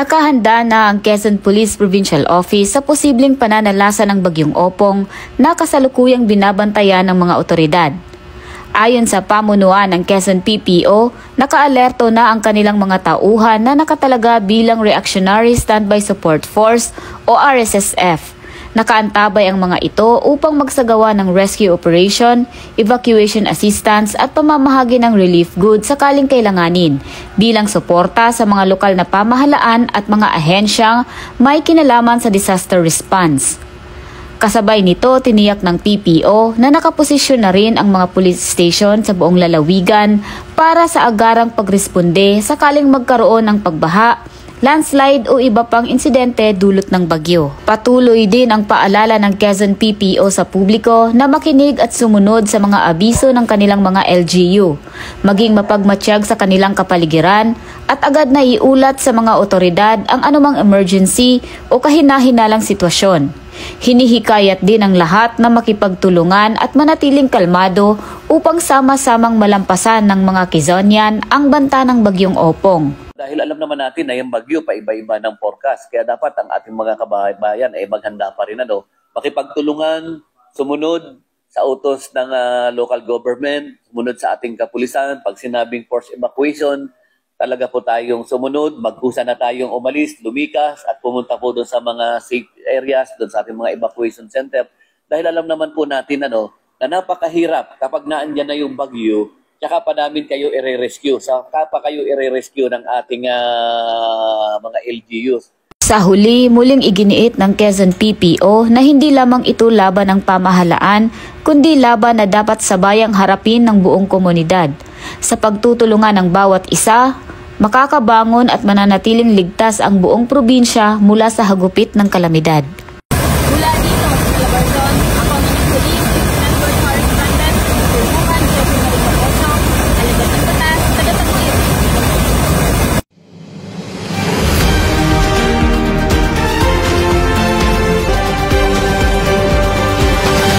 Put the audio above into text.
Nakahanda na ang Quezon Police Provincial Office sa posibleng pananalasa ng Bagyong Opong na kasalukuyang binabantayan ng mga otoridad. Ayon sa pamunuan ng Quezon PPO, nakaalerto na ang kanilang mga tauhan na nakatalaga bilang Reactionary Standby Support Force o RSSF. Nakaantabay ang mga ito upang magsagawa ng rescue operation, evacuation assistance at pamamahagi ng relief goods sakaling kailanganin bilang suporta sa mga lokal na pamahalaan at mga ahensyang may kinalaman sa disaster response. Kasabay nito, tiniyak ng PPO na nakaposisyon na rin ang mga police station sa buong lalawigan para sa agarang pagresponde sakaling magkaroon ng pagbaha, landslide o iba pang insidente dulot ng bagyo. Patuloy din ang paalala ng Quezon PPO sa publiko na makinig at sumunod sa mga abiso ng kanilang mga LGU, maging mapagmatsyag sa kanilang kapaligiran at agad na iulat sa mga otoridad ang anumang emergency o kahina-hinalang sitwasyon. Hinihikayat din ang lahat na makipagtulungan at manatiling kalmado upang sama-samang malampasan ng mga Quezonian ang banta ng Bagyong Opong. Dahil alam naman natin na yung bagyo pa iba-iba ng forecast, kaya dapat ang ating mga kababayan ay maghanda pa rin makipagtulungan, sumunod sa utos ng local government, sumunod sa ating kapulisan, pag sinabing forced evacuation, talaga po tayong sumunod, magkusa na tayong umalis, lumikas at pumunta po doon sa mga safe areas, doon sa ating mga evacuation center. Dahil alam naman po natin na napakahirap kapag naandyan na yung bagyo, tsaka pa namin kayo i-rescue. Saka pa kayo i-rescue ng ating mga LGUs. Sa huli, muling iginiit ng Quezon PPO na hindi lamang ito laban ng pamahalaan, kundi laban na dapat sabayang harapin ng buong komunidad. Sa pagtutulungan ng bawat isa, makakabangon at mananatiling ligtas ang buong probinsya mula sa hagupit ng kalamidad.